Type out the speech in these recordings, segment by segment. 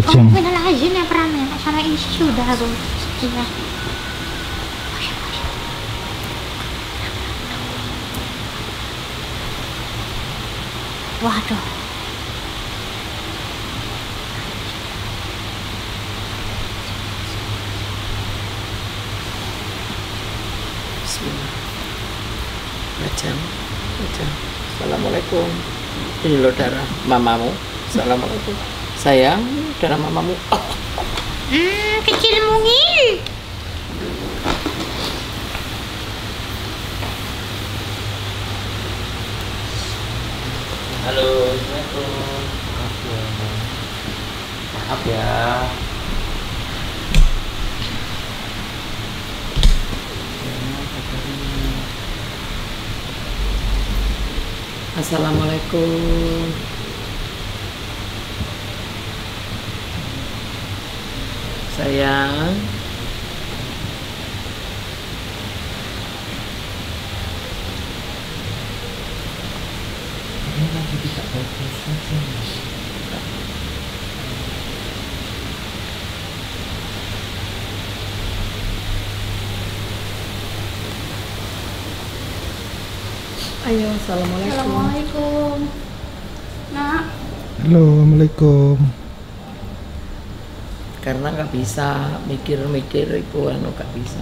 Bajang. Minalazim ya Pram ya, sama ini sudah aku. Iya. Waduh. Bismillah. Bajang. Assalamualaikum. Ini loh darah mamamu. Assalamualaikum. Sayang, darah mamamu. Kecil mungil. Halo, Assalamualaikum. Maaf ya. Assalamualaikum. Sayang. Ini lagi tidak bagus saja. Ayo, assalamualaikum. Assalamualaikum. Nak. Halo, Assalamualaikum. Karena nggak bisa mikir-mikir itu nggak bisa.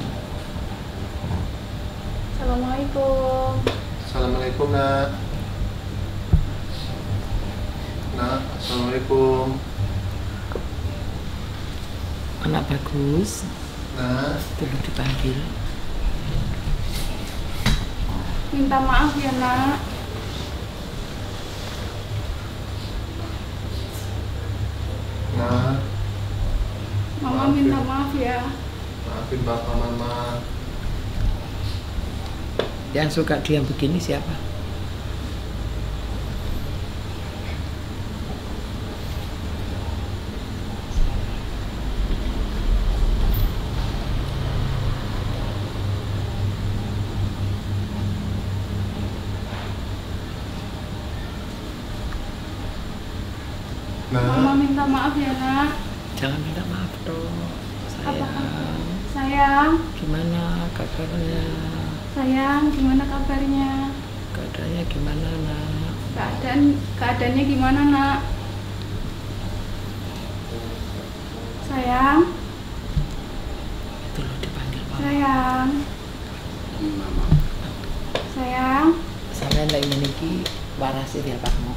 Assalamualaikum. Assalamualaikum nak. Nak, assalamualaikum. Anak bagus, Nak, perlu dipanggil. Minta maaf ya nak. nak, Mama minta maaf ya. maafin bapak mama. Yang suka diam begini siapa? Mama Nak, minta maaf ya nak. Jangan minta maaf dong. Sayang, Sayang, gimana kabarnya? sayang, gimana kabarnya? Keadaannya gimana nak? Keadaannya gimana nak? Sayang, Itu loh dipanggil mama. sayang, sayang. Sampai lagi niki warasi dia pakmu.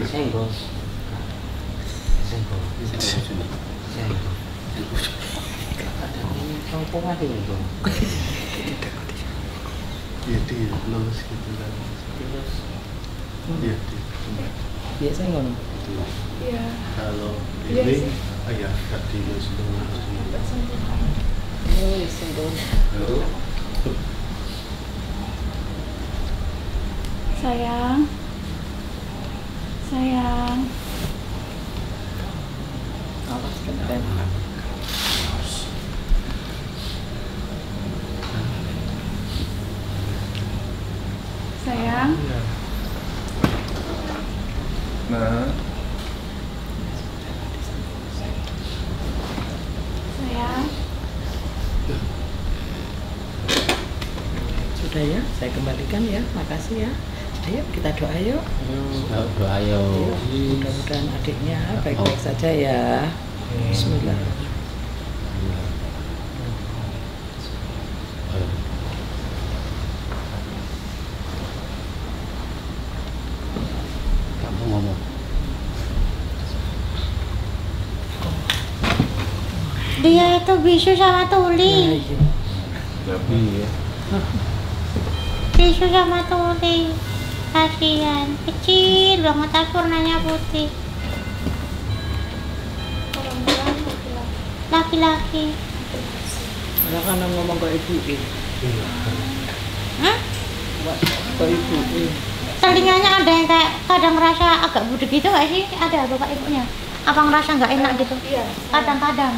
Senggol. Iya dia lulus gitu kan. Iya dia. Biasanya ngono. Iya. Kalau Iya ini sih. ayah tadi lulus. Oh, senggol. Sayang, sayang. Awas kenteng. Sayang, Nah, sayang. Sudah ya, saya kembalikan ya. Makasih ya. Ayo kita doa yuk. Doa yo. Mudah-mudahan adiknya baik-baik saja ya. Bismillah. Kamu ngomong. Dia itu bisu sama Nah, tuli. iya. tapi ya. Bisu sama tuli. Kasihan, kecil banget tapi warnanya putih. Perempuan laki-laki. Malah kan ngomong ke ibu ini. Hah? Ke ibu ini. Telinganya ada yang kayak kadang ngerasa agak budek gitu nggak sih? Ada bapak ibunya? Apa ngerasa nggak enak gitu? Iya. Kadang-kadang.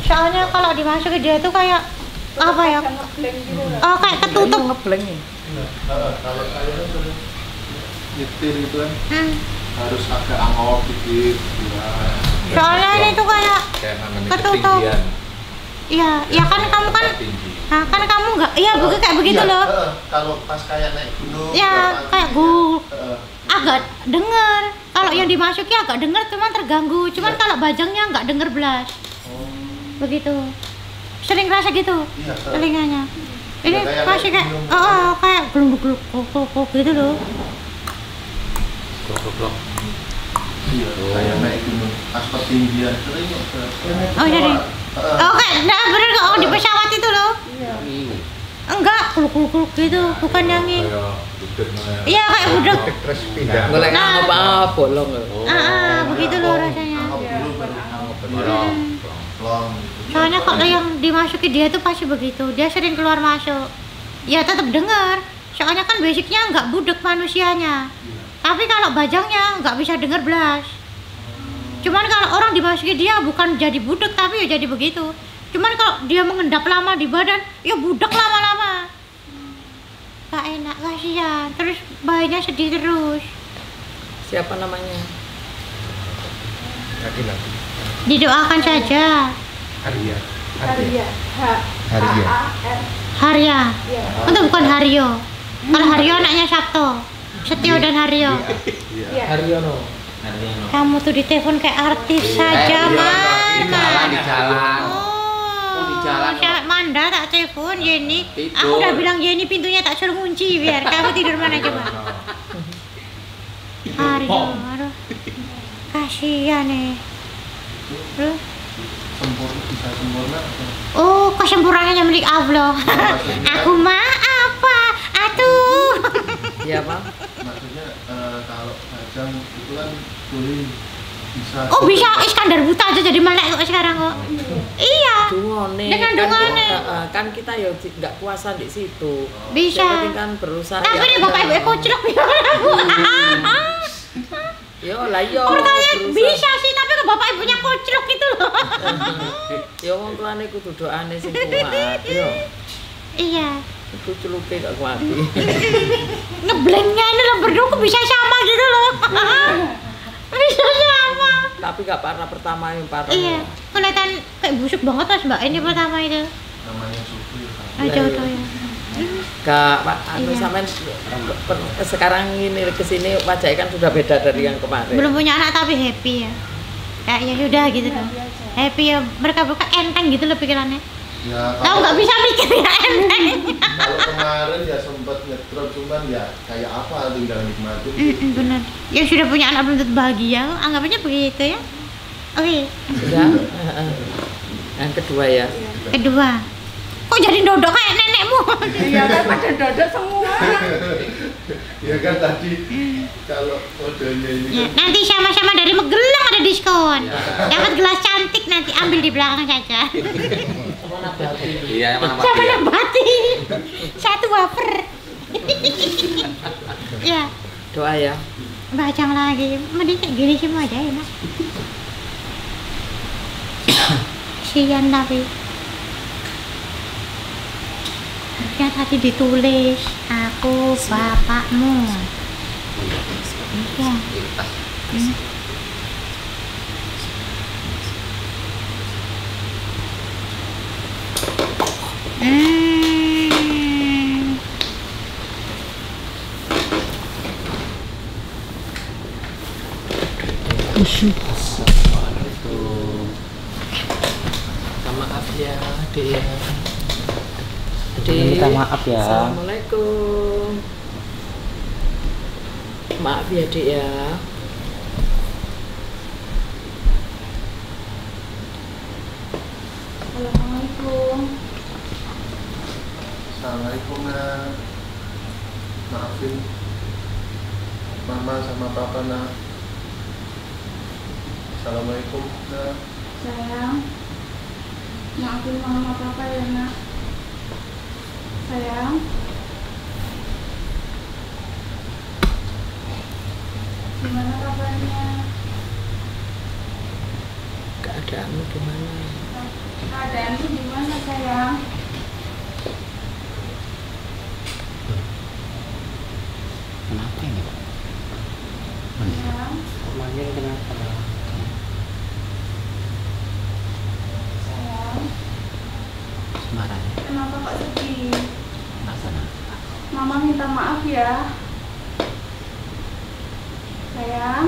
Soalnya kalau dimasukin dia tuh kayak apa ya? Oh kayak ketutup. Ngebleng ya. Kalau saya kan sering nyetir itu kan Hmm. harus agak angok dikit. Soalnya ini tuh kayak ketutup. Iya, ya kan kamu kan, nah kan kamu nggak, iya kayak begitu loh. Kalau pas kayak naik gunung. Ya kayak agak denger. Kalau yang dimasuki agak denger, cuman terganggu. Cuman kalau bajangnya nggak denger belas. Begitu. Sering rasa gitu telinganya. Ini Ya, kayak masih kayak, kayak gelunduk gitu loh. Goblok. Iya, kayak naik gunung. Pas ketinggian sering Oh jadi, nah bener nggak? Oh di pesawat itu loh. Enggak, kuluk gitu, bukan yang ini. Iya kayak budak. terus pindah. Golek Nah. apa bolong. Begitu loh rasanya. Plong. Soalnya kalau yang dimasuki dia tuh pasti begitu, dia sering keluar masuk. Ya tetap dengar. Soalnya kan basicnya nggak budek manusianya. Tapi kalau bajangnya nggak bisa dengar belas. Cuman kalau orang dimasuki dia bukan jadi budek tapi ya jadi begitu. Cuman kalau dia mengendap lama di badan, ya budek lama-lama. Gak enak, kasihan. Terus bayinya sedih terus. Siapa namanya? Didoakan saja. Arya. Harya. Itu bukan Haryo. Kalau Haryo anaknya Sabto. Setio dan Haryo. Haryono. Kamu tuh ditelepon kayak artis saja, Di Mana? jalan. Oh, di jalan, saya Manda tak telepon Jenny. Tidur. Aku udah bilang Jenny pintunya tak suruh kunci biar kamu tidur mana coba. Haryo, aduh. Kasihan nih. Aduh. Bisa sempurna. Oh, kesempurnaannya milik Allah. Aku mah apa? Atuh. Iya, Pak. Maksudnya kalau bajang itu kan boleh bisa. Oh, bisa Iskandar buta aja jadi melek kok sekarang kok. Iya. Dungone. Dengan dungone. Kan kita ya nggak puasa di situ. Bisa. Yang penting kan berusaha. Tapi ya nih udah. bapak ibu kocrok ya. Yo lah yo. Pertanyaan berusaha. bisa sih, tapi kok bapak ibunya kocrok gitu loh. Yo wong tuane kudu doane sing kuat. Yo. Iya. Iku celupe gak kuat. Ngeblengnya ini lo berdua kok bisa sama gitu loh. Bisa sama. Tapi gak parah pertama yang parah. Iya. Kelihatan kayak busuk banget mas mbak ini pertama itu. Namanya Supri. Aja tuh ya. Gak, Pak, anu Iya. sampean sekarang ini kesini wajahnya kan sudah beda dari yang kemarin. Belum punya anak tapi happy ya. Kayak ya sudah gitu loh. Happy ya, mereka enteng gitu loh pikirannya. Ya, Tahu nggak bisa mikir ya enteng. kalau kemarin ya sempat ngedrop cuman ya kayak apa tinggal nikmatin. Bener. Yang sudah punya anak belum tentu bahagia, anggapannya begitu ya. Oke. Ya. Yang kedua ya. Kedua. Kok jadi dodok kayak nenekmu? Iya kan pada dodok semua. Ya kan tadi kalau modelnya ini Ya, kan nanti sama-sama dari Magelang ada diskon. Dapat gelas cantik nanti ambil di belakang saja. Iya, mana Sama Nabati. Satu wafer. Ya, Doa ya. bacang lagi. Mending kayak gini semua aja enak. Kasian tapi. Harusnya tadi ditulis aku bapakmu. Iya. Hmm. Minta maaf ya, Dek ya. Minta maaf ya. Assalamualaikum. Maaf ya, Dek ya. Assalamualaikum. Assalamualaikum nak. Maafin mama sama papa nak. Assalamualaikum nak. Sayang, maafin mama papa ya nak. Sayang, gimana kabarnya? Keadaanmu gimana? Keadaanmu gimana sayang? Manggil kenapa? Sayang, Marah. kenapa kok sedih? Masa nak? Mama minta maaf ya. Sayang,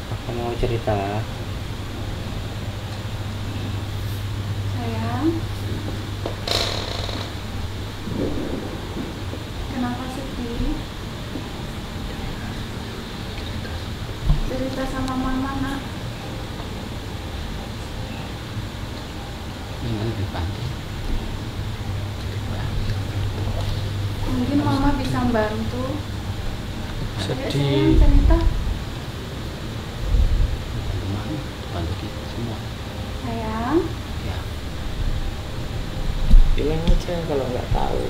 Apa mau cerita? sayang. Kenapa sedih? Cerita sama mama, nak. Ini lebih pantai. Mungkin mama bisa bantu. Ayo, Sedih. sayang, cerita. Bantu kita semua. Sayang, Ya. Bilang aja kalau nggak tahu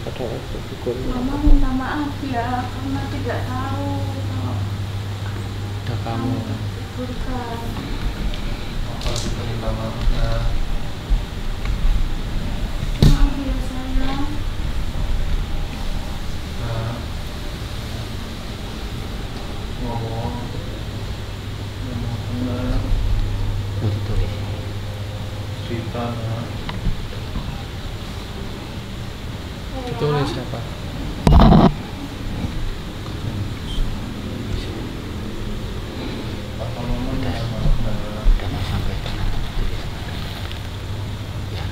pada waktu gugur. mama minta maaf ya karena tidak tahu kalau Ada kamu. bukan. Apa juga minta maafnya? Maaf ya sayang. Nah, ngomong benar, Mau ditulis. cerita nak. Ditulis siapa? Apa mama minta maaf nak? Udah mau sampai tangan tulis. Ya.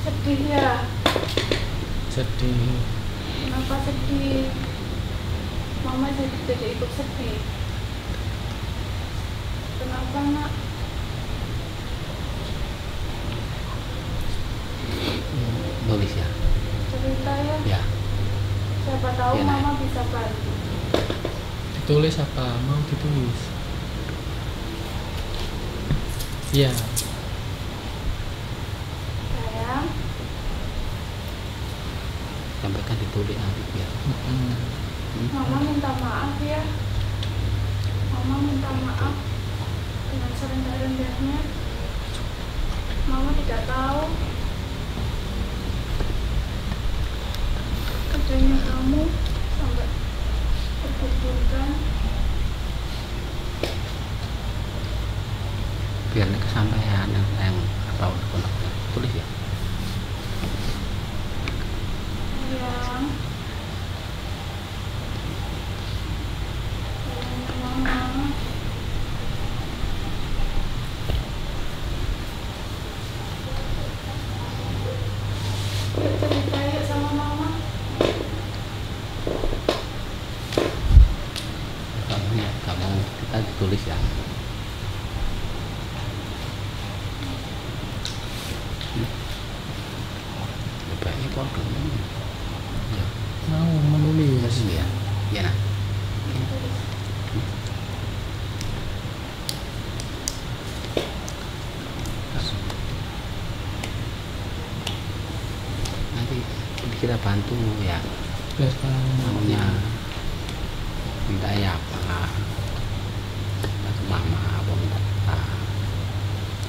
Sedih ya? Sedih. Kenapa sedih? Mama jadi ikut sedih. Kenapa nak? Tulis ya. Cerita ya. Ya. Siapa tahu Ya, Nak. mama bisa bantu. Ditulis apa? Mau ditulis? Iya. Sayang, Sampaikan ditulis nanti biar. mama minta maaf ya. Mama minta maaf dengan serendah-rendahnya. Mama tidak tahu kerjanya kamu sampai bergugurkan. Biar ini kesampaian yang apa unek-unek. Tulis ya. Sayang, sayangnya mama. Yuk cerita yuk sama mama. Kamu kita ditulis ya. Baiknya kok ya. Mau menulis. Iya. Ya nak. Nanti kita bantu ya. Biasa. Maunya minta ya apa? Bantu mama apa minta apa?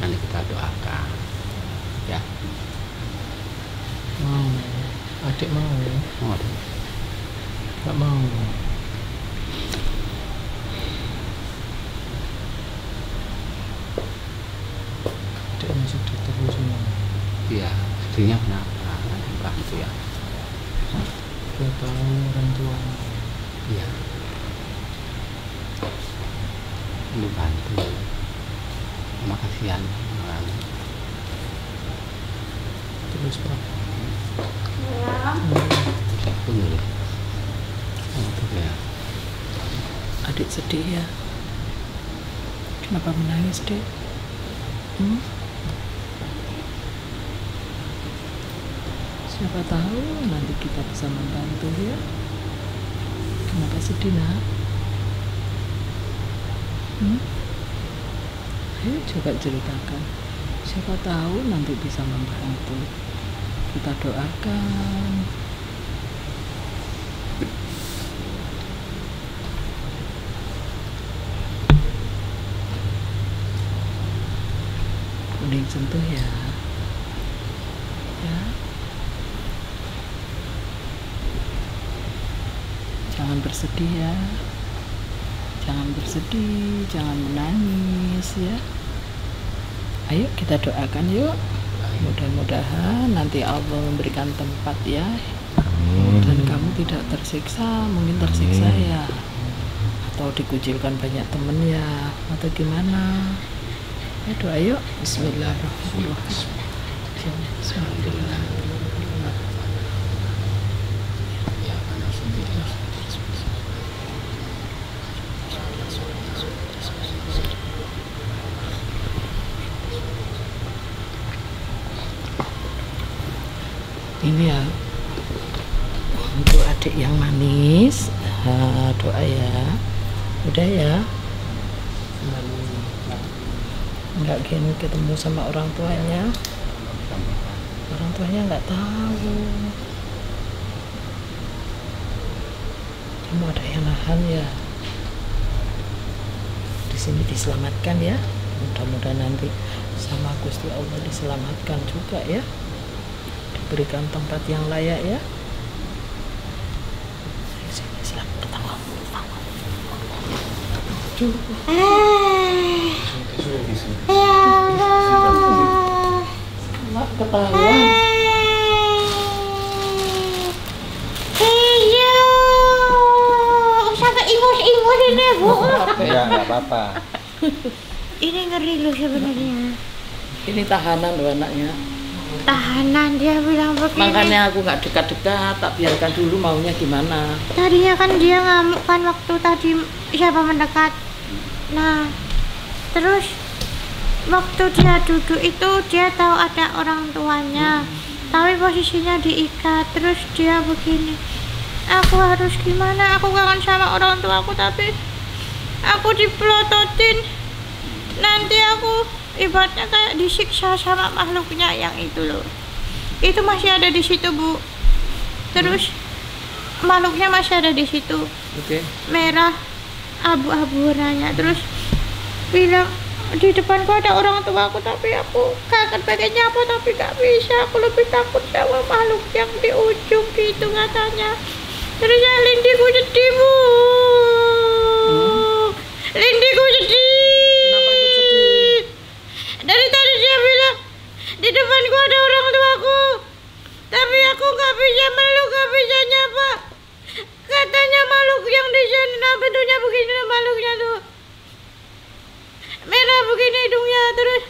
Nanti kita doakan. Ya. Mau. Adik mau. Oh, ada. Gak mau. Adik masih terus semua. Iya, istrinya kenapa? Nanti bantu ya. Gak tahu orang tua. Iya. Lu bantu. Terima kasihan orang. Terus Pak. Sayang, Tunggu deh. Oh, tuh ya. Adik sedih ya. Kenapa menangis, Dek? Siapa tahu nanti kita bisa membantu ya. Kenapa sedih nak? Ayo coba ceritakan. Siapa tahu nanti bisa membantu. Kita doakan. Kuning sentuh ya. Ya. Jangan bersedih ya. Jangan bersedih, jangan menangis ya. Ayo kita doakan yuk. Mudah-mudahan nanti Allah memberikan tempat ya. Dan kamu tidak tersiksa, mungkin tersiksa ya. Atau dikucilkan banyak temen ya, atau gimana. Ya doa yuk. Bismillahirrahmanirrahim. Bismillahirrahmanirrahim. Ini ya untuk adik yang manis. Doa ya. Udah ya. Nggak gini ketemu sama orang tuanya. Orang tuanya nggak tahu. Kamu ada yang nahan ya. Di sini diselamatkan ya. Mudah-mudahan nanti sama Gusti Allah diselamatkan juga ya. Berikan tempat yang layak ya. Sini silakan ketawa. Ya Allah. Mak ketawa. Iya. Sampai ingus-ingus ini, Bu. Ya, nggak apa-apa. Ini ngeri loh sebenarnya. Ini tahanan loh anaknya. Tahanan dia bilang begini. Makanya aku nggak dekat-dekat, tak biarkan dulu maunya gimana. Tadinya kan dia ngamuk kan waktu tadi siapa mendekat. Nah, terus waktu dia duduk itu dia tahu ada orang tuanya, tapi posisinya diikat. Terus dia begini, aku harus gimana? Aku kangen sama orang tuaku, tapi aku dipelototin. Nanti aku ibaratnya kayak disiksa sama makhluknya yang itu loh. Itu masih ada di situ, Bu. Terus makhluknya masih ada di situ. Oke. Merah, abu-abu warnanya. Terus bilang di depanku ada orang tuaku, tapi aku kangen pengennya apa tapi gak bisa. Aku lebih takut sama makhluk yang di ujung gitu katanya. Terus ya lindiku sedih, Bu. Lindiku sedih. Kenapa ikut sedih? Dari tadi dia bilang di depanku ada orang tuaku, tapi aku gak bisa meluk, gak bisa nyapa. Katanya makhluk yang di sana bentuknya begini, makhluknya tuh merah begini hidungnya. Terus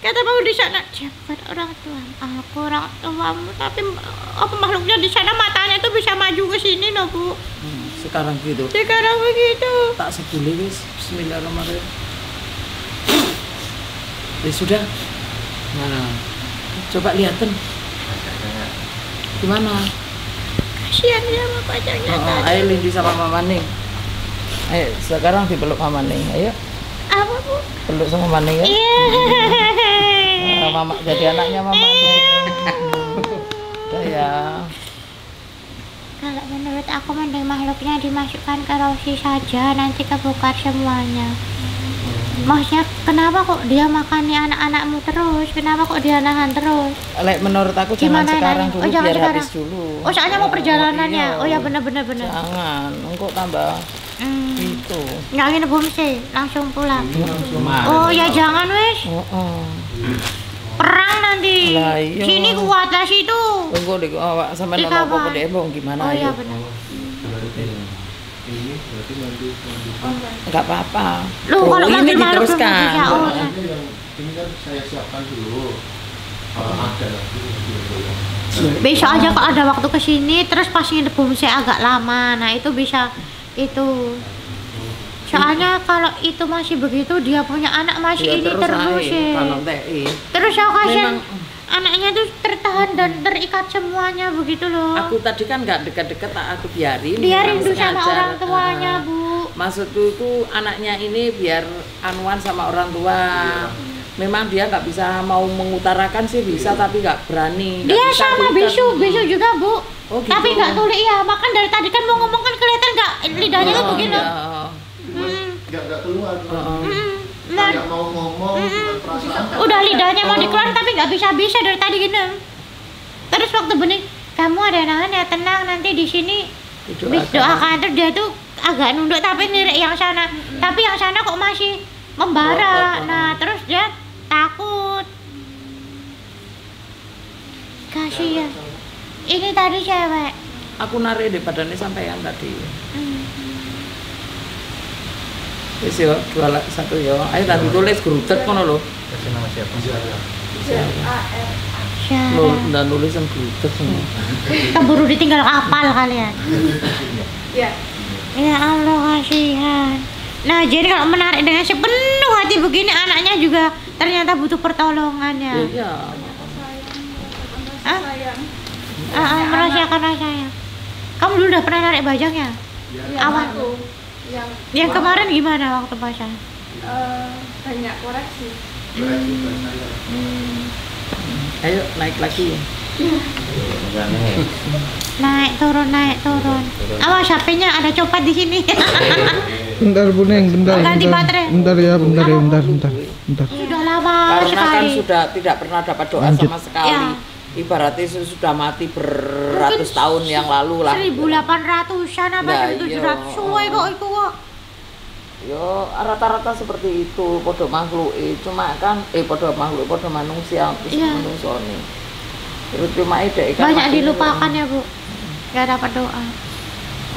kata mau di sana dia bukan orang tua, aku orang tuamu, tapi apa makhluknya di sana matanya tuh bisa maju ke sini loh, Bu. Sekarang gitu. Sekarang begitu. Tak sebuli wis. Bismillahirrahmanirrahim. Ya sudah. Nah, coba lihatin. Gimana? Kasihan dia sama pacarnya tadi. Ayo Lindi sama Mama Ning. Ayo sekarang dipeluk Mama Ning. Ayo Apa, Bu? peluk sama Mama Ning ya. Iya. Mama jadi anaknya Mama Ning. Udah ya. Kalau menurut aku mending makhluknya dimasukkan ke Rosi saja, nanti kebongkar semuanya. Maksudnya kenapa kok dia makani anak-anakmu terus? Kenapa kok dia nahan terus? Lek menurut aku jangan Gimana sekarang nanya? dulu, Oh, jangan biar sekarang. habis dulu. Oh, soalnya mau perjalanannya. Iya. Oh ya benar-benar benar. Jangan, engkau tambah itu. Nggak ingin bumsi, langsung pulang. Kemarin. Oh ya jangan wes. Perang nanti. Lah, iya. Sini kuat lah situ. Engkau deh, awak sama Di nono kamar. apa debong gimana Oh ya ayo. benar. Ini berarti nanti Enggak apa-apa. Loh, kalau ini makin malam diteruskan. belum bisa. Oh, ya. ini kan saya siapkan dulu. Kalau ada lagi Besok aja kok ada waktu kesini, terus pas nginep bumsi agak lama. Nah itu bisa itu. Soalnya kalau itu masih begitu, dia punya anak masih Ya, ini terus ya. Kalau TI. Terus aku kasihan Memang- anaknya tuh tertahan dan terikat semuanya begitu loh. Aku tadi kan nggak dekat-dekat, tak aku biarin. Dia memang rindu sama sengaja. orang tuanya, Ah. Bu. Maksudku itu anaknya ini biar anuan sama orang tua. Memang dia nggak bisa mau mengutarakan sih bisa, tapi nggak berani. Nggak Dia bisa sama diikat. bisu juga, Bu. Oh, gitu. Tapi nggak tulis ya. Makan dari tadi kan mau ngomong kan kelihatan nggak lidahnya tuh begini. iya. nggak keluar. Nah, Kayak mau ngomong dengan perasaan. udah lidahnya mau dikeluarin tapi nggak bisa dari tadi gini. Terus waktu bening, kamu ada nahan ya, tenang, nanti di sini doakan, terus dia tuh agak nunduk tapi lirik yang sana, tapi yang sana kok masih membara. Nah terus dia takut. Kasihan. Ini tadi cewek. Aku narik di badannya sampean tadi. Wis yo, satu yo. Ayo nanti tulis grutet kono lho. Kasih nama siapa? Lo ndak nulis yang grutet. Keburu ditinggal kapal kalian. Ya. Ya Allah, kasihan. Nah jadi kalau menarik dengan sepenuh hati begini, anaknya juga ternyata butuh pertolongan ya. Iya. Merasakan rasanya. Kamu dulu udah pernah narik bajangnya? Awal. Yang kemarin gimana waktu pasang? Banyak koreksi. Ayo naik lagi. Naik turun. Awas HP-nya ada copot di sini. Bentar Bu Neng, bentar. Ganti baterai. Bentar. Sudah lama Karena sekali. kan sudah tidak pernah dapat doa Lanjut. sama sekali. Ya. Ibaratnya sudah mati beratus tahun yang lalu lah. 1800-an apa Nah, 1700 iya. suwe kok itu kok. Yo rata-rata seperti itu, podo makhluk cuma kan podo makhluk, podo manusia terus Iya. manungsone. Terus cuma ide kan Banyak masih dilupakan ya Bu. Gak dapat doa.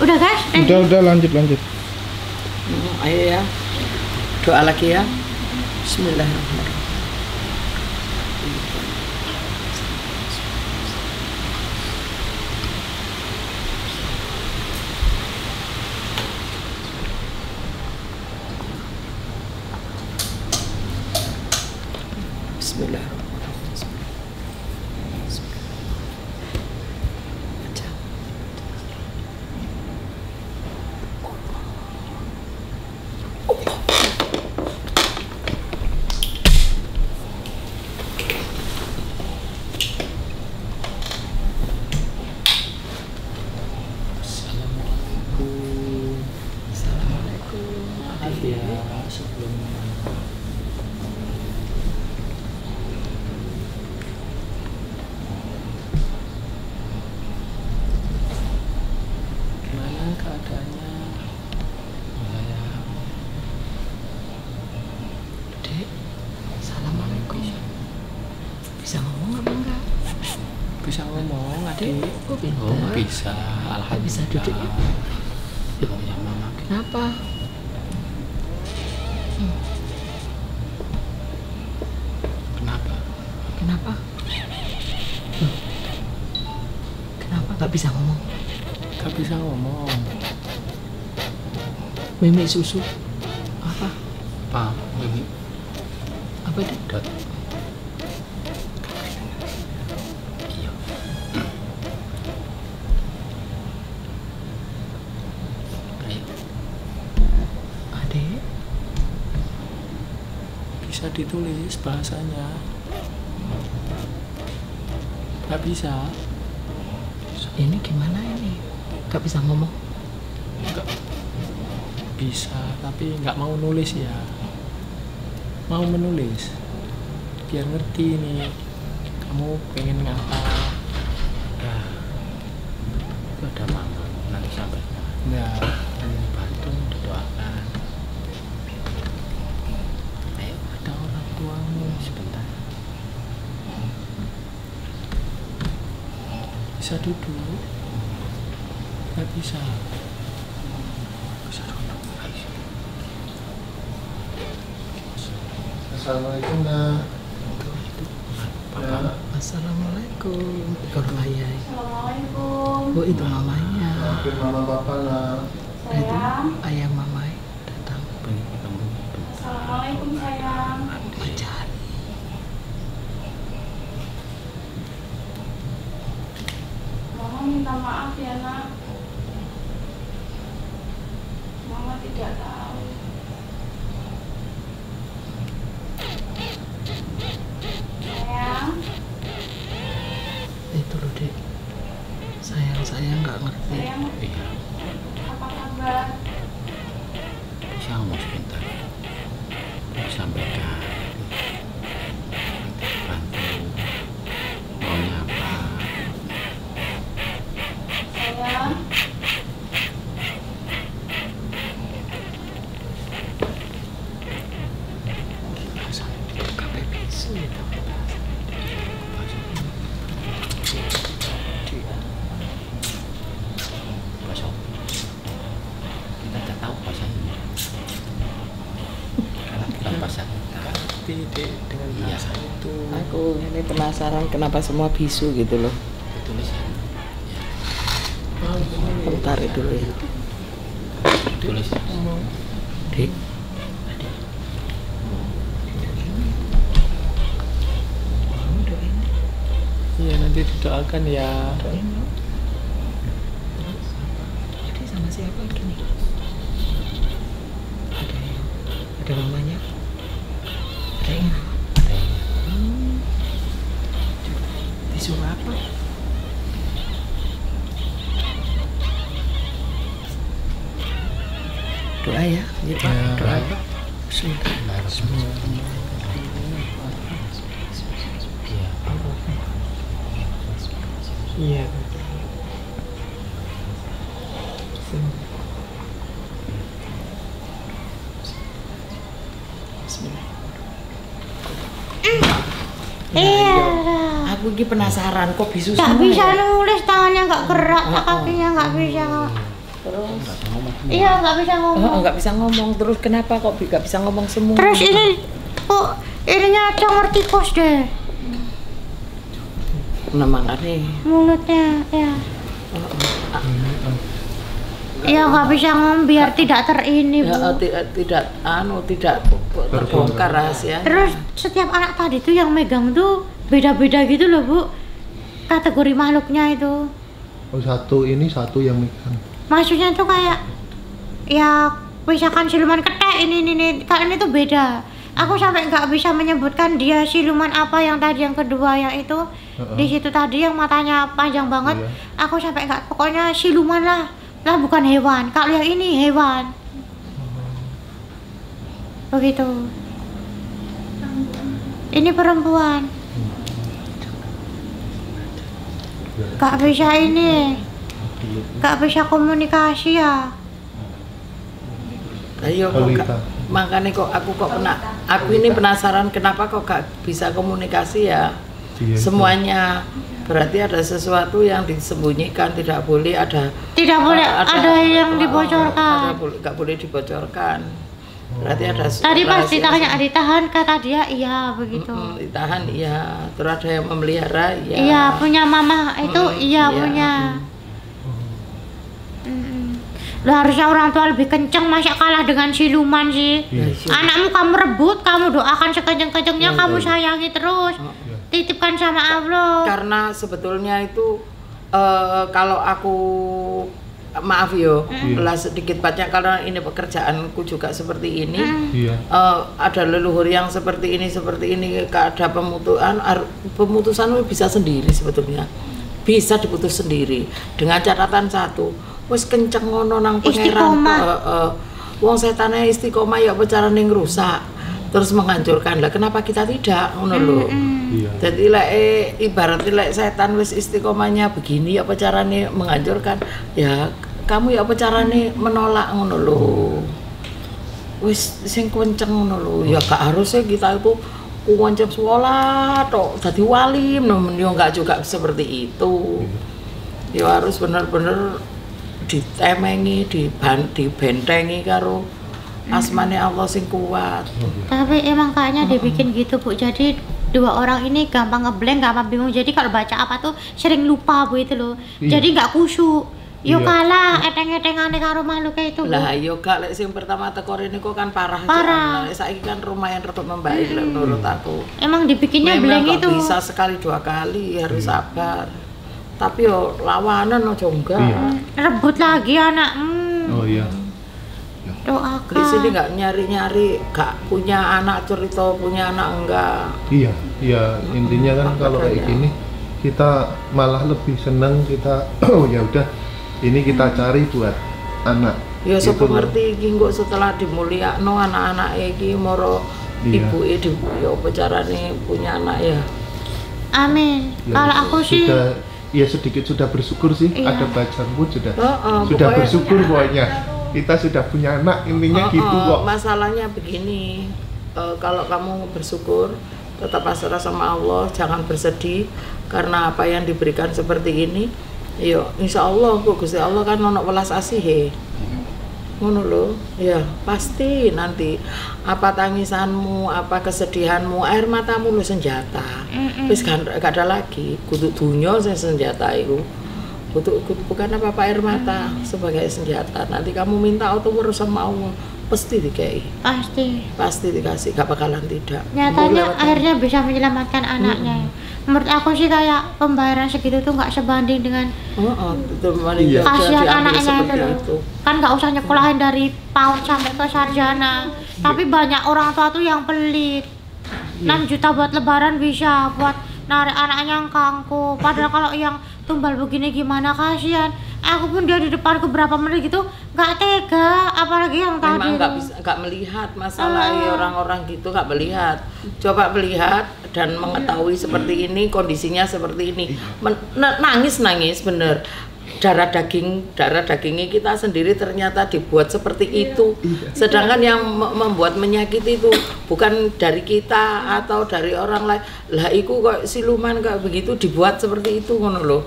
Udah guys? ready? Udah lanjut. ayo ya. Doa lagi ya. Bismillahirrahmanirrahim. Bismillahirrahmanirrahim. Baca. Assalamualaikum. Maaf ya sebelumnya. Gimana keadaannya? Ya. Dek, assalamualaikum. Bisa ngomong apa enggak? Bisa ngomong, adik. Oh, bisa. Alhamdulillah. Bisa duduk ya? Oh ya mama. Kenapa? Kenapa? Kenapa? Kenapa nggak bisa ngomong? Gak bisa ngomong. Mimi susu? Apa? Pak, ini Apa itu? dot. Iya. Ayo. Adek? Bisa ditulis bahasanya. Gak bisa. Ini gimana ini? Nggak bisa ngomong? Nggak bisa, tapi nggak mau nulis ya. Mau menulis biar ngerti nih kamu pengen ngapa. Ya. Itu ada mama nanti sampai. Nggak. Nanti bantu doakan. Ayo Ada orang tuamu. sebentar. Bisa duduk? Nggak bisa. Bisa duduk. Ayo. Assalamualaikum nak. Ya. Assalamualaikum. Ikut ayah. Assalamualaikum. Oh itu mamanya. Maafin mama papa nak. Itu Sayang. ayah mama datang. Pengen ketemu bentar. Assalamualaikum sayang. Pacar. Mama minta maaf ya nak. Mama tidak tahu. Sayang. Itu loh dek. Saya nggak ngerti. Sayang. Iya. Apa kabar? Bisa ngomong sebentar. Mau sampaikan. Nanti bantu. Maunya apa? Sayang. adik dengan perasaan itu. Aku ini penasaran kenapa semua bisu gitu loh. Ditulis ya. Aku tarik dulu ya. Ditulis. Dik. Iya, nanti didoakan ya. Ada sama siapa gini? Ada mamanya? Ada ibu? Disuruh apa? Doa ya, ya Pak. Ya. Doa Pak. Bismillah. Iya. Iya. Aku ini penasaran kok bisu Nggak semua bisa ya? nulis, tangannya nggak gerak, kakinya nggak bisa. Terus Iya, nggak bisa ngomong. nggak bisa ngomong. Terus kenapa kok nggak bisa ngomong semua? Terus ini kok ininya congor tikus deh, Nah makanya mulutnya ya. Iya, nggak bisa ngomong biar tidak terini, Bu. tidak terbongkar rahasia. Terus setiap anak tadi tuh yang megang tuh beda-beda gitu loh, Bu. Kategori makhluknya itu. Oh, satu yang megang. Maksudnya tuh kayak ya misalkan siluman ketek ini kalau ini tuh beda. Aku sampai nggak bisa menyebutkan dia siluman apa yang tadi yang kedua yang itu di situ tadi yang matanya panjang banget. Iya. Aku sampai nggak, pokoknya siluman lah bukan hewan. Kalau yang ini hewan. Begitu. Ini perempuan. Gak bisa ini. Gak bisa komunikasi ya. Ayo kok makanya kok aku ini penasaran kenapa kok gak bisa komunikasi ya. Iya, Semuanya berarti ada sesuatu yang disembunyikan, tidak boleh ada yang dibocorkan. Gak boleh dibocorkan. Berarti ada Tadi pas rahasia. ditanya ditahan, kata dia iya begitu. Ditahan iya, terus ada yang memelihara iya. Iya, punya mama itu iya punya. Lo harusnya orang tua lebih kenceng, masa kalah dengan siluman sih. Anakmu kamu rebut, kamu doakan sekenceng-kencengnya, kamu sayangi terus. Titipkan sama Allah. Karena sebetulnya itu kalau aku maaf yo, lah sedikit banyak karena ini pekerjaanku juga seperti ini. Iya. Ada leluhur yang seperti ini, ada pemutusan bisa sendiri sebetulnya. Bisa diputus sendiri dengan catatan satu, wis kenceng ngono nang pangeran. Wong setane istiqomah ya apa carane ngrusak terus menghancurkan. Lah kenapa kita tidak ngono lho. Iya. Jadi ibaratnya setan wis istiqomahnya begini apa carane menghancurkan. Ya kamu ya apa carane menolak ngono lho. Wis sing kenceng ngono lho. Ya gak harusnya kita itu kuwancep sholat tok dadi wali, yo enggak juga seperti itu. Ya harus bener-bener ditemengi, dibentengi karo asmane Allah sing kuat. Tapi emang kayaknya dibikin gitu, Bu. Jadi dua orang ini gampang ngeblank, gampang bingung. Jadi kalau baca apa tuh sering lupa, Bu, itu loh. Jadi nggak khusyuk. Yo kalah eteng-etengane karo makhluk itu, Bu. Lah yo gak lek sing pertama teko rene kok kan parah. Parah. Saiki kan lumayan rada membaik lek menurut aku. Emang dibikinnya Memang blank kok itu. bisa sekali dua kali harus sabar. Tapi yo lawanan aja enggak. Rebut lagi anak. Oh iya. Di sini Doakan. nggak nyari-nyari, gak punya anak cerita, punya anak enggak. Iya, intinya kan kalau kayak gini kita malah lebih seneng kita oh ya udah ini kita cari buat anak. Ya Gitu sapa loh. ngerti iki engko setelah dimulyakno anak-anak iki moro Iya. ibuke ya apa carane punya anak ya. Amin. Ya, Kalau aku sih sudah ya sedikit sudah bersyukur sih. Iya. Ada bacaan pun sudah Heeh, sudah pokoknya- bersyukur pokoknya. Kita sudah punya anak intinya gitu kok. Masalahnya begini, kalau kamu bersyukur tetap pasrah sama Allah, jangan bersedih karena apa yang diberikan seperti ini. Yo, insya Allah, Gusti Allah kan ono welas asih. Ngono lho, ya pasti nanti apa tangisanmu, apa kesedihanmu, air matamu lu senjata. Wis gak ada lagi, kudu dunya sing senjata iku. Bukan apa-apa air mata sebagai senjata. Nanti kamu minta autour sama Allah, pasti dikei. Pasti dikasih, gak bakalan tidak. Nyatanya akhirnya bisa menyelamatkan anaknya. Menurut aku sih kayak pembayaran segitu tuh nggak sebanding dengan kasihan anaknya itu loh. Kan nggak usah nyekolahin dari PAUD sampai ke sarjana. Tapi banyak orang tua tuh yang pelit. 6 juta buat lebaran bisa buat narik anaknya yang kangku. Padahal kalau yang tumbal begini gimana, kasihan. Aku pun dia di depanku berapa menit gitu nggak tega, apalagi yang tadi. Memang nggak melihat masalah orang-orang gitu, nggak melihat. Coba melihat dan mengetahui seperti ini, kondisinya seperti ini. Nangis bener. Darah dagingnya kita sendiri ternyata dibuat seperti itu. Sedangkan yang membuat menyakiti itu bukan dari kita atau dari orang lain. Lah iku kok siluman kayak begitu dibuat seperti itu, ngono loh.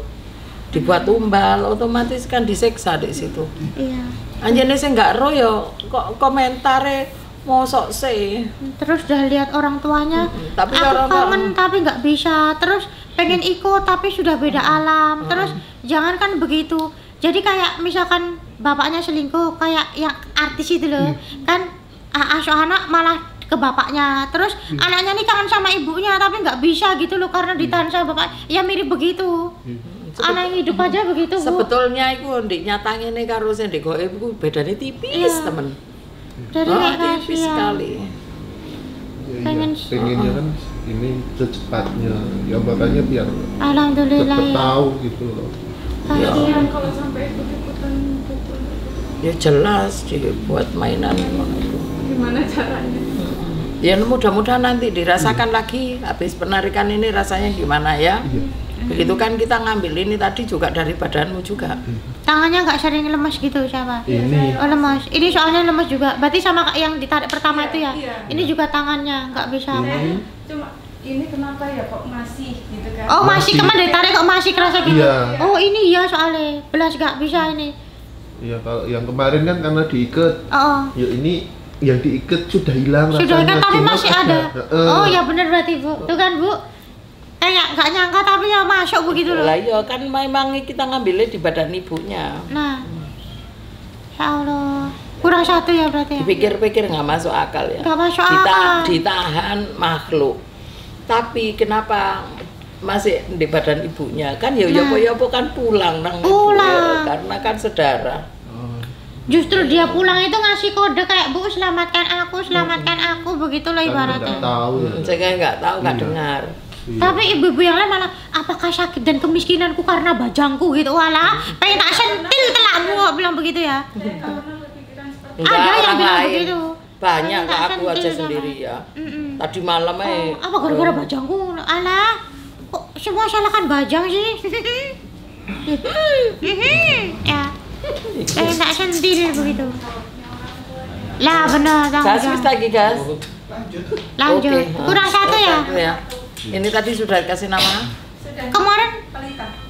Dibuat tumbal, otomatis kan disiksa di situ. Iya. Anjene sing nggak roh ya kok komentare mosok sih. Terus udah lihat orang tuanya, tapi aku orang kangen tapi nggak bisa. Terus pengen ikut tapi sudah beda alam. Terus jangan kan begitu. Jadi kayak misalkan bapaknya selingkuh, kayak yang artis itu loh, kan asuh anak malah ke bapaknya. Terus anaknya nih kangen sama ibunya tapi nggak bisa gitu loh karena ditahan sama bapak. Ya mirip begitu. Anak yang hidup aja begitu, Bu. Sebetulnya itu di nyatanya nih karo sing di goib itu bedanya tipis, temen. Jadi tipis sekali. Pengennya kan ini secepatnya, ya makanya biar alhamdulillah cepet tahu gitu loh. Kasihan kalau sampai ikut-ikutan pukul. Ya jelas dibuat mainan itu. Gimana caranya? Ya mudah-mudahan nanti dirasakan lagi habis penarikan ini rasanya gimana ya. Begitu kan kita ngambil ini tadi juga dari badanmu juga. Tangannya nggak sering lemas gitu siapa? Ini. Oh lemas. Ini soalnya lemas juga. Berarti sama yang ditarik pertama itu ya? Ini juga tangannya nggak bisa. Cuma ini kenapa ya kok masih gitu kan? Oh masih kemarin ditarik kok masih kerasa gitu? Iya. Oh ini ya soalnya belas nggak bisa ini. Iya kalau yang kemarin kan karena diikat. Oh. Ya ini yang diikat sudah hilang sudah rasanya. Sudah tapi cuma masih ada. Oh ya benar berarti Bu. Tuh kan Bu. Kayak nggak nyangka tapi ya masuk begitu loh. Lah iya kan memang kita ngambilnya di badan ibunya. Nah, ya Allah, kurang satu ya berarti ya. Dipikir-pikir nggak masuk akal ya. Nggak masuk akal. Ditahan makhluk, tapi kenapa masih di badan ibunya? Kan ya yopo-yopo kan pulang nang pulang. Karena kan saudara. Justru dia pulang itu ngasih kode kayak Bu selamatkan aku begitu loh ibaratnya. Nggak tahu ya. Saya nggak tahu nggak dengar. Tapi ibu-ibu yang lain malah apakah sakit dan kemiskinanku karena bajangku gitu, walah pengen tak sentil telakmu bilang begitu ya. Ada yang bilang begitu. Banyak aku aja sendiri ya. Tadi malam apa gara-gara bajangku? Alah, kok semua salahkan bajang sih? Ya, pengen tak sentil begitu. Lah benar, gas lagi gas. Lanjut. Kurang satu ya. Ini tadi sudah dikasih nama? Kemarin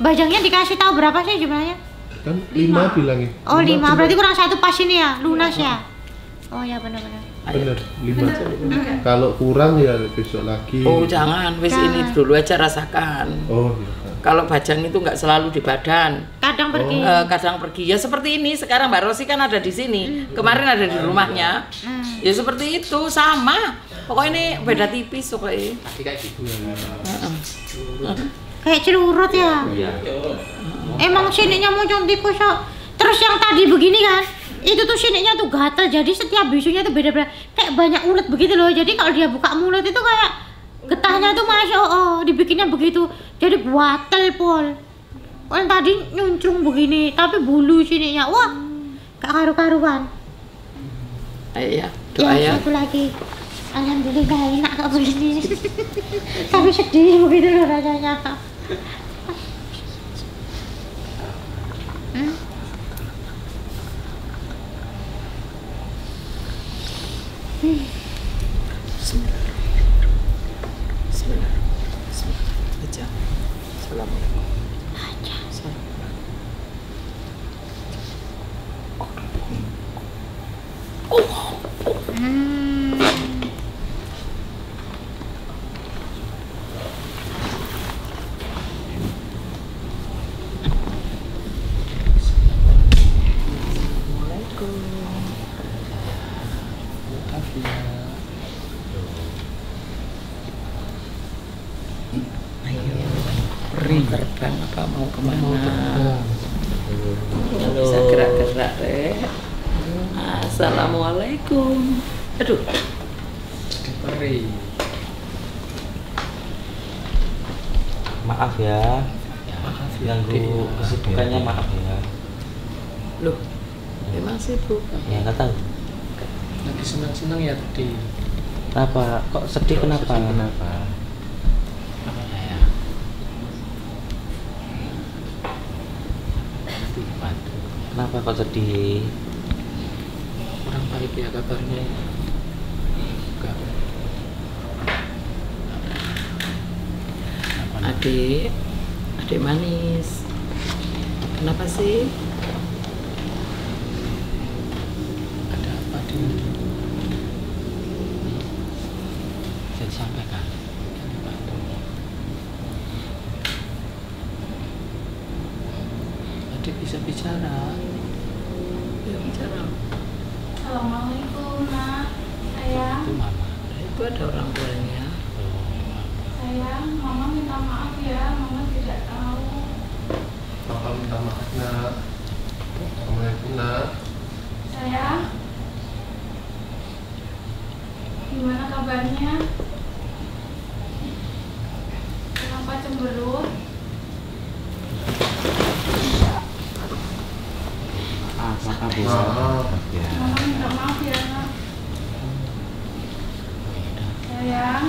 bajangnya dikasih tahu berapa sih jumlahnya? Kan 5 bilangnya. Oh 5, berarti kurang satu pas ini ya, lunas ya? Oh ya benar-benar. Bener, 5. Kalau kurang ya besok lagi. Oh jangan, wis ini dulu aja rasakan. Oh iya. Kalau bajang itu nggak selalu di badan. Kadang pergi. Kadang pergi. Ya seperti ini, sekarang Mbak Rosi kan ada di sini. Kemarin ada di rumahnya. Ya seperti itu, sama. Pokoknya ini beda tipis pokoknya. Kayak gitu. Kayak celurut ya. Emang siniknya muncul tikus kok. Terus yang tadi begini kan, itu tuh siniknya tuh gatal. Jadi setiap bisunya tuh beda-beda. Kayak banyak ulet begitu loh. Jadi kalau dia buka mulut itu kayak getahnya tuh masuk. Oh, dibikinnya begitu. Jadi buatel pol. Yang tadi nyuncung begini, tapi bulu siniknya. Wah, gak karu-karuan. Iya, doa ya. Satu lagi. Alhamdulillah enak kok begini. Tapi sedih begitu loh rasanya. kemana? Halo. Bisa gerak-gerak, Rek. Assalamualaikum. Aduh. Mari. Maaf ya. Maaf ya, Ganggu kesibukannya, maaf ya. Loh, memang sibuk. Ya nggak tahu. Lagi senang-senang ya tadi. Kenapa? Kok sedih kenapa? Kenapa? Apa ya? Kenapa kok sedih? Kurang baik ya kabarnya. Enggak. Adik manis. Kenapa sih? Ada apa di Bisa disampaikan. adik bisa bicara? Ya, bicara. Assalamualaikum nak, sayang. Itu mama. Itu ada orang tuanya. Sayang, mama minta maaf ya, mama tidak tahu. Papa minta maaf nak. Assalamualaikum nak. Sayang, gimana kabarnya? Kenapa cemberut? Maaf ya. Maaf. Ya. Mama minta maaf ya nak. Sayang,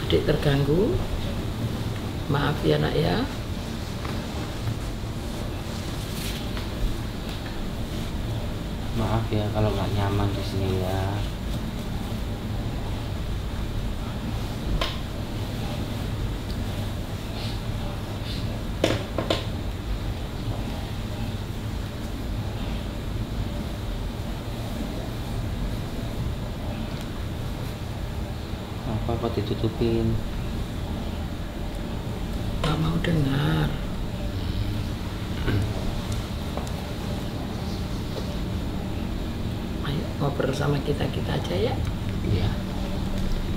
Adik terganggu. Maaf ya nak ya. Maaf ya kalau nggak nyaman di sini ya. Apa kok ditutupin? Nggak mau dengar. Ayo ngobrol sama kita aja ya. Iya.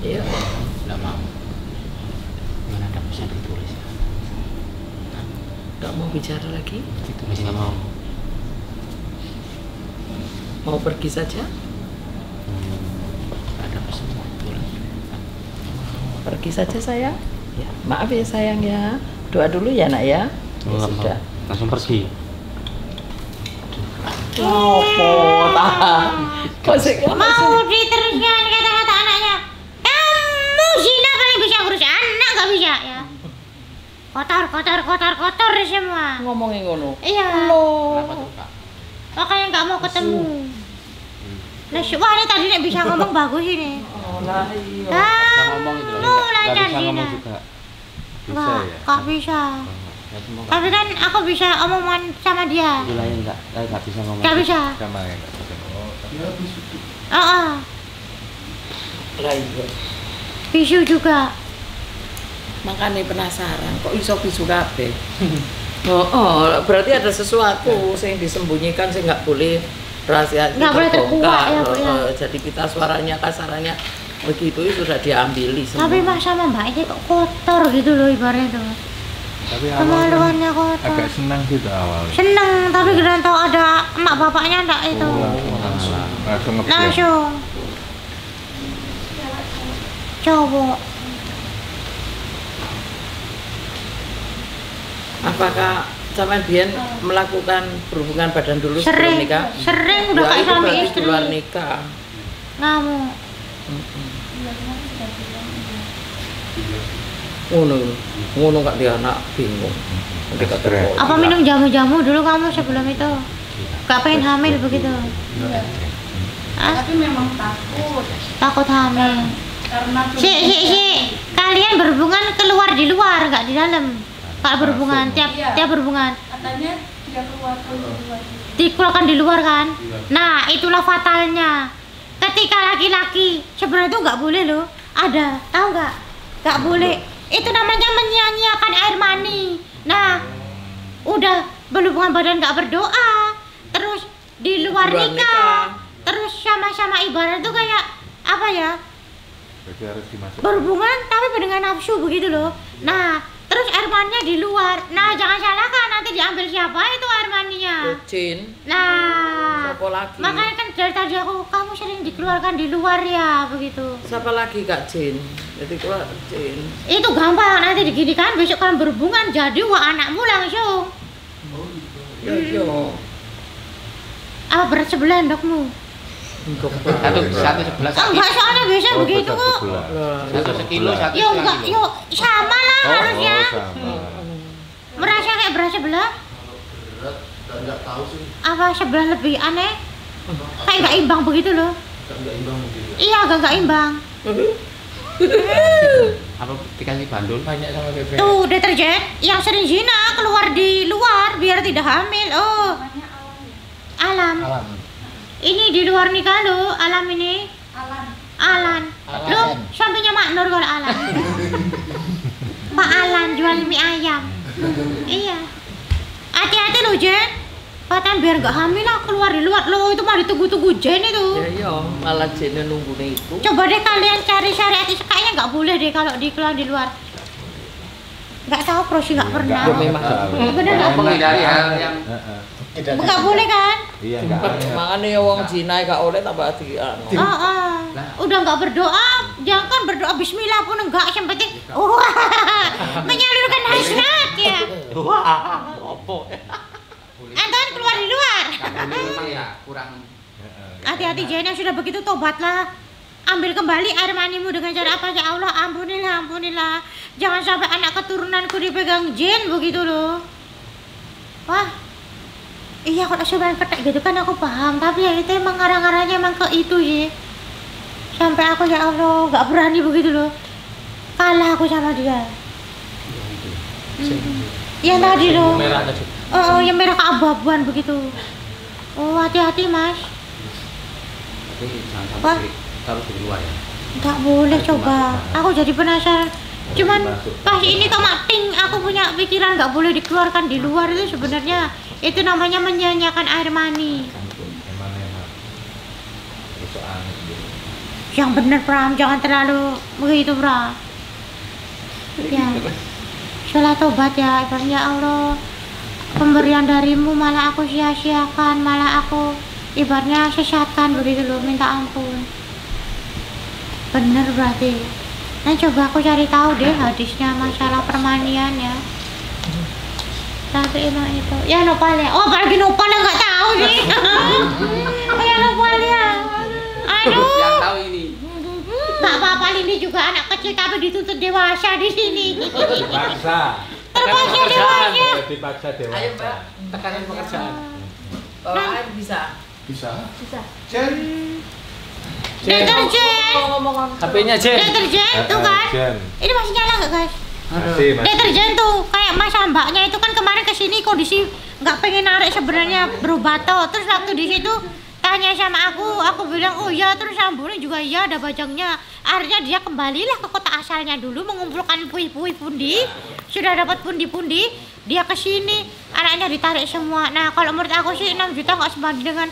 Ayo. Nggak mau. Mana ada bisa ditulis ya? Nggak mau bicara lagi. Ditulis nggak mau. Mau pergi saja. Ada pesan mau tulis. Pergi saja sayang. Ya, maaf ya sayang ya. Doa dulu ya nak ya. Ya Nggak mau. sudah. Langsung pergi. Ngopo tahan. Kok sih Mau diteruskan kata-kata anaknya. Kamu Zina paling bisa ngurus anak, gak bisa ya. Kotor semua. ngomongin ngono? Iya. Kenapa tuh kak? Makanya nggak mau ketemu. Lah, wah ini tadi nek bisa ngomong bagus ini. Oh lah iya. Bisa ngomong itu loh. Nggak lancar bisa ngomong Zina. juga. Nggak bisa. Ya, semua nggak Tapi kan aku bisa omongan sama dia. Wilayah nggak bisa ngomong. Nggak bisa. Sama ya nggak bisa. Oh, Lah iya. bisu juga. Makanya penasaran kok iso bisu kabeh. Oh, berarti ada sesuatu yang disembunyikan sih nggak boleh rahasia Nggak boleh terkuak ya, Bu, ya. Jadi kita suaranya kasarannya begitu itu sudah diambili semua. Tapi mas sama mbak ini kok kotor gitu loh ibaratnya tuh. Tapi Kemaluannya kotor. agak senang gitu awalnya. Seneng, tapi kira tahu ada emak bapaknya enggak itu. Langsung ngeblok. Langsung. Coba. Apakah sampean biyen melakukan berhubungan badan dulu sebelum Sering, nikah? sering udah Ya, kayak itu suami berarti istri. di luar nikah. Ngamuk. Ngono kak dia anak bingung. Nanti kata Stres. kok Apa gila. minum jamu-jamu dulu kamu sebelum itu? Gak pengen hamil begitu? Ah, tapi memang takut takut hamil. karena Si, kalian berhubungan keluar di luar, nggak di dalam. Kalau berhubungan, tiap berhubungan katanya dia keluar dikeluarkan di luar kan? Nah, itulah fatalnya. Ketika laki-laki sebenarnya itu nggak boleh loh. Ada, tahu nggak? Nggak boleh. Itu namanya menyia-nyiakan air mani. Nah, udah berhubungan badan nggak berdoa, terus di luar Di luar nikah, terus sama-sama ibarat tuh kayak apa ya, Jadi harus dimasukkan. berhubungan tapi dengan nafsu begitu loh. Nah terus air maninya di luar, nah jangan salahkan nanti diambil siapa itu air maninya. Jin. Nah Siapa lagi? makanya kan dari tadi kamu sering dikeluarkan di luar ya begitu. Siapa lagi Kak Jin? Jadi keluar Jin. Itu gampang, nanti diginikan besok kan berhubungan jadi wah anakmu langsung. Yo. Apa berat sebelah dokmu? Satu sebelah sakit. Enggak, soalnya biasa begitu kok. Satu sekilo, satu Ya enggak, setengah kilo. yuk sama lah harusnya. sama. Merasa kayak berat sebelah? Nggak tahu sih, Apa sebelah lebih aneh? Kayak nggak imbang begitu loh. nggak imbang mungkin ya. Iya, agak nggak imbang. Apa dikasih bandul banyak sama bebek? Tuh deterjen yang sering zina keluar di luar biar tidak hamil. Oh, alam. Alam. Ini di luar nikah lo, alam ini. Alan. Lo sampingnya Mak Nur kalau Alan. Mak Alan jual mie ayam. Iya. Hati-hati lo Jen. Katanya biar nggak hamil lah keluar di luar. Lo itu mah ditunggu-tunggu Jen itu. Ya malah Jin nunggu itu. Coba deh kalian cari syariat, kayaknya nggak boleh deh kalau dikeluar di luar. Nggak tahu Prosi nggak pernah. Bener nggak? Menghindari hal yang Nggak boleh kan? Iya enggak. Makanya wong Cina gak oleh tambah hati. Udah nggak berdoa, jangan berdoa Bismillah pun enggak, yang penting menyalurkan hasrat ya. Anton keluar di luar. memang ya kurang. Hati-hati Jena, sudah begitu tobatlah. Ambil kembali air manimu dengan cara apa ya Allah, ampunilah, ampunilah. Jangan sampai anak keturunanku dipegang jin begitu loh. Wah. Iya kalau sebenarnya ketek gitu kan aku paham, tapi ya itu emang ngarang-ngarangnya emang ke itu sih. Sampai aku ya Allah nggak berani begitu loh. Kalah aku sama dia. Yang tadi loh. Merah tadi. Oh, yang merah keabu-abuan begitu. Oh, hati-hati Mas. Tapi jangan Wah. sampai taruh di luar ya. Nggak boleh coba. Aku jadi penasaran. Cuman pas ini kok mating, aku punya pikiran nggak boleh dikeluarkan di luar itu sebenarnya itu namanya menyanyiakan air mani. Yang bener Pram, jangan terlalu begitu Pram. Ya, sholat tobat ya, ya Allah. Pemberian darimu malah aku sia-siakan, malah aku ibaratnya sesatkan begitu loh, minta ampun. Bener berarti. Nah coba aku cari tahu deh hadisnya masalah permanian ya. Tapi emang itu ya nopalnya. Oh apalagi nopalnya nggak tahu sih. Ya nopalnya. Aduh. Yang tahu ini. Tak apa-apa, ini juga anak kecil tapi dituntut dewasa di sini. Dipaksa. Terpaksa dewasa. Dipaksa dewasa. Ayo Mbak. Tekanan pekerjaan. Air bisa. Bisa. Jen. Deterjen. HP-nya Jen. Deterjen tuh kan. Jen. Ini masih nyala nggak guys? Masih. Deterjen tuh kayak Mas Mbaknya itu kan kemarin kesini kondisi nggak pengen narik sebenarnya berubah toh. Terus waktu di situ tanya sama aku bilang oh ya, terus sambungnya juga iya ada bajangnya. Akhirnya dia kembalilah ke kota asalnya dulu mengumpulkan puih-puih pundi. Sudah dapat pundi-pundi, dia kesini anaknya ditarik semua. Nah kalau menurut aku sih 6 juta nggak sebanding dengan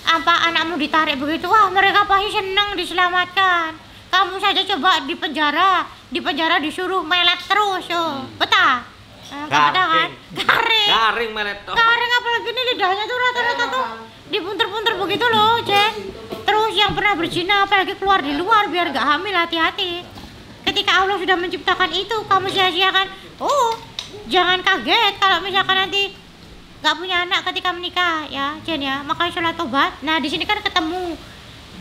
apa anakmu ditarik begitu. Wah mereka pasti senang diselamatkan. Kamu saja coba di penjara disuruh melet terus yo. Betah? Betah kan? Garing melet toh. Garing apalagi ini lidahnya tuh rata-rata tuh dipunter-punter begitu loh Jen. Terus yang pernah berzina apalagi keluar di luar biar gak hamil, hati-hati. Ketika Allah sudah menciptakan itu kamu sia-siakan. Oh jangan kaget kalau misalkan nanti gak punya anak ketika menikah ya Jen ya. Makanya sholat tobat. Nah di sini kan ketemu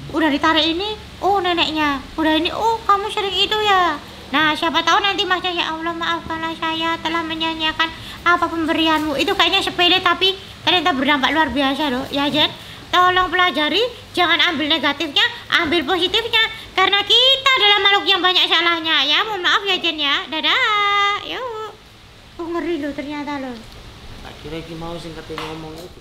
udah ditarik ini, oh neneknya, udah ini, oh kamu sering itu ya. Nah siapa tahu nanti Masnya ya Allah maafkanlah saya telah menyanyiakan apa pemberianmu. Itu kayaknya sepele tapi ternyata berdampak luar biasa loh ya Jen. Tolong pelajari, jangan ambil negatifnya, ambil positifnya. Karena kita adalah makhluk yang banyak salahnya ya. Mohon maaf ya Jen ya. Dadah. Yuk. Ngeri loh ternyata loh. Tak kira iki mau sing kate ngomong itu.